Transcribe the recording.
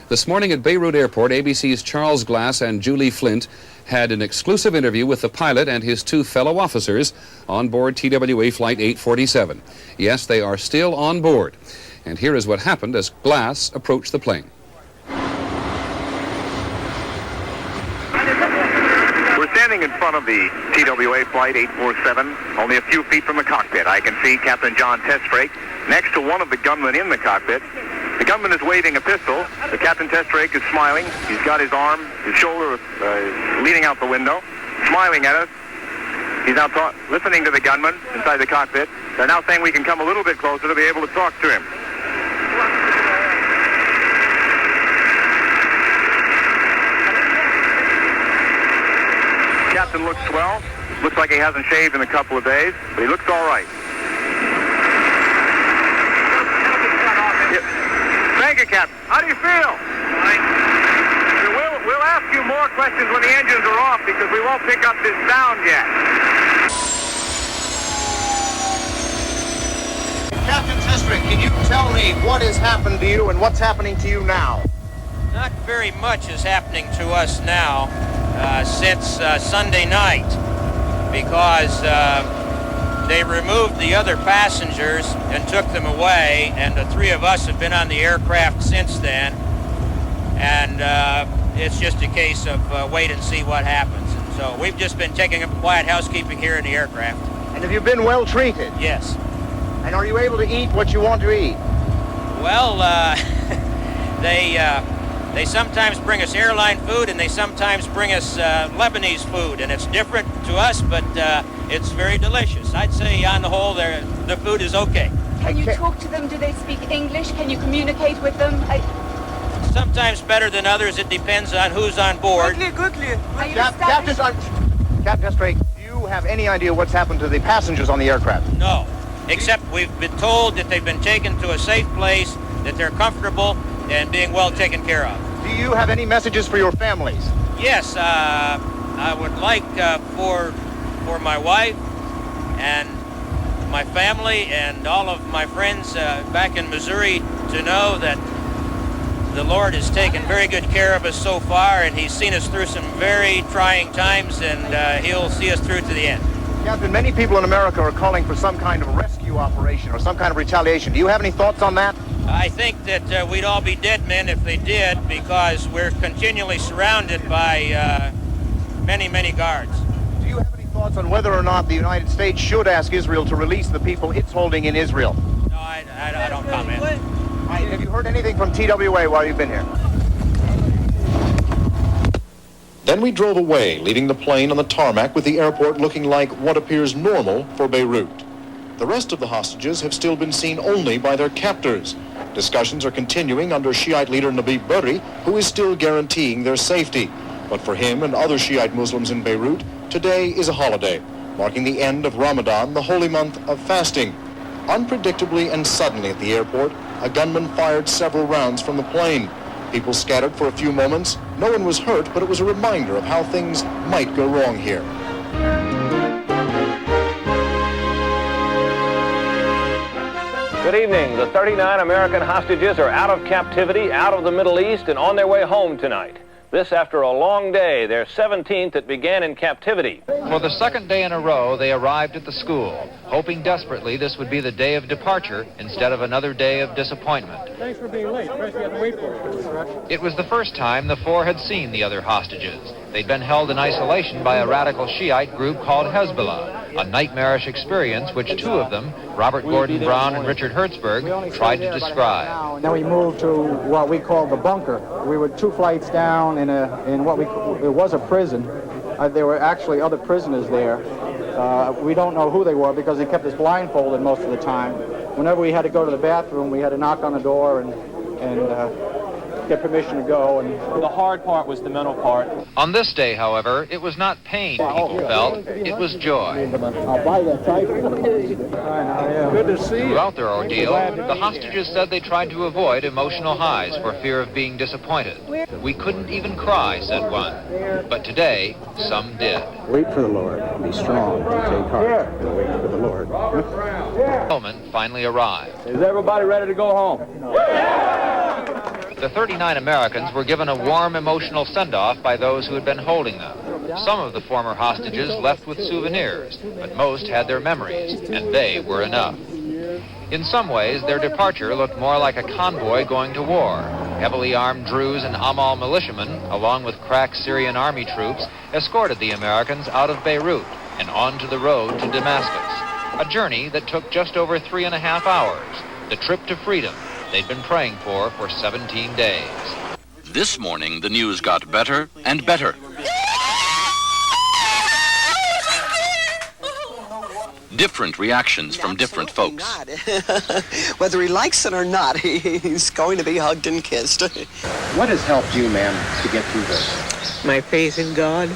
This morning at Beirut Airport, ABC's Charles Glass and Julie Flint had an exclusive interview with the pilot and his two fellow officers on board TWA Flight 847. Yes, they are still on board. And here is what happened as Glass approached the plane. We're standing in front of the TWA Flight 847, only a few feet from the cockpit. I can see Captain John Testrake next to one of the gunmen in the cockpit. The gunman is waving a pistol. The Captain Testrake is smiling. He's got his arm, his shoulder leaning out the window, smiling at us. He's now listening to the gunman inside the cockpit. They're now saying we can come a little bit closer to be able to talk to him. Captain looks swell. Looks like he hasn't shaved in a couple of days, but he looks all right. Thank you, Captain. How do you feel? Fine. We'll ask you more questions when the engines are off because we won't pick up this sound yet. Captain Testrake, can you tell me what has happened to you and what's happening to you now? Not very much is happening to us now since Sunday night because they removed the other passengers and took them away, and the three of us have been on the aircraft since then, and it's just a case of wait and see what happens. And so we've just been taking up quiet housekeeping here in the aircraft. And have you been well treated? Yes. And are you able to eat what you want to eat? Well, they sometimes bring us airline food, and they sometimes bring us Lebanese food, and it's different to us, but it's very delicious. I'd say on the whole, the food is okay. Can you talk to them? Do they speak English? Can you communicate with them? Sometimes better than others. It depends on who's on board. Captain Testrake, do you have any idea what's happened to the passengers on the aircraft? No, except we've been told that they've been taken to a safe place, that they're comfortable and being well taken care of. Do you have any messages for your families? Yes, I would like for my wife and my family and all of my friends back in Missouri to know that the Lord has taken very good care of us so far, and He's seen us through some very trying times, and He'll see us through to the end. Captain, many people in America are calling for some kind of rescue operation or some kind of retaliation. Do you have any thoughts on that? I think that we'd all be dead men if they did, because we're continually surrounded by many guards. Do you have any thoughts on whether or not the United States should ask Israel to release the people it's holding in Israel? No, I don't comment. Have you heard anything from TWA while you've been here? Then we drove away, leaving the plane on the tarmac with the airport looking like what appears normal for Beirut. The rest of the hostages have still been seen only by their captors. Discussions are continuing under Shiite leader Nabih Berri, who is still guaranteeing their safety. But for him and other Shiite Muslims in Beirut, today is a holiday, marking the end of Ramadan, the holy month of fasting. Unpredictably and suddenly at the airport, a gunman fired several rounds from the plane. People scattered for a few moments. No one was hurt, but it was a reminder of how things might go wrong here. Good evening. The 39 American hostages are out of captivity, out of the Middle East, and on their way home tonight. This after a long day, their 17th that began in captivity. For the second day in a row, they arrived at the school, hoping desperately this would be the day of departure instead of another day of disappointment. Thanks for being late. First we had to wait for it. It was the first time the four had seen the other hostages. They'd been held in isolation by a radical Shiite group called Hezbollah, a nightmarish experience which two of them, Robert Gordon Brown and Richard Hertzberg, tried to describe. Then we moved to what we call the bunker. We were 2 flights down in what it was a prison. There were actually other prisoners there. We don't know who they were because they kept us blindfolded most of the time. Whenever we had to go to the bathroom, we had to knock on the door and get permission to go. And the hard part was the mental part. On this day, however, it was not pain people felt, it was joy. I'll buy that typhoid. Good to see you. Throughout their ordeal, the hostages said they tried to avoid emotional highs for fear of being disappointed. We couldn't even cry, said one. But today, some did. Wait for the Lord. Be strong. Take heart. Wait for the Lord. moment finally arrived. Is everybody ready to go home? The 39 Americans were given a warm, emotional send-off by those who had been holding them. Some of the former hostages left with souvenirs, but most had their memories, and they were enough. In some ways, their departure looked more like a convoy going to war. Heavily armed Druze and Amal militiamen, along with crack Syrian army troops, escorted the Americans out of Beirut and onto the road to Damascus, a journey that took just over 3.5 hours, the trip to freedom they'd been praying for 17 days. This morning, the news got better and better. Different reactions from different folks. Whether he likes it or not, he's going to be hugged and kissed. What has helped you, ma'am, to get through this? My faith in God.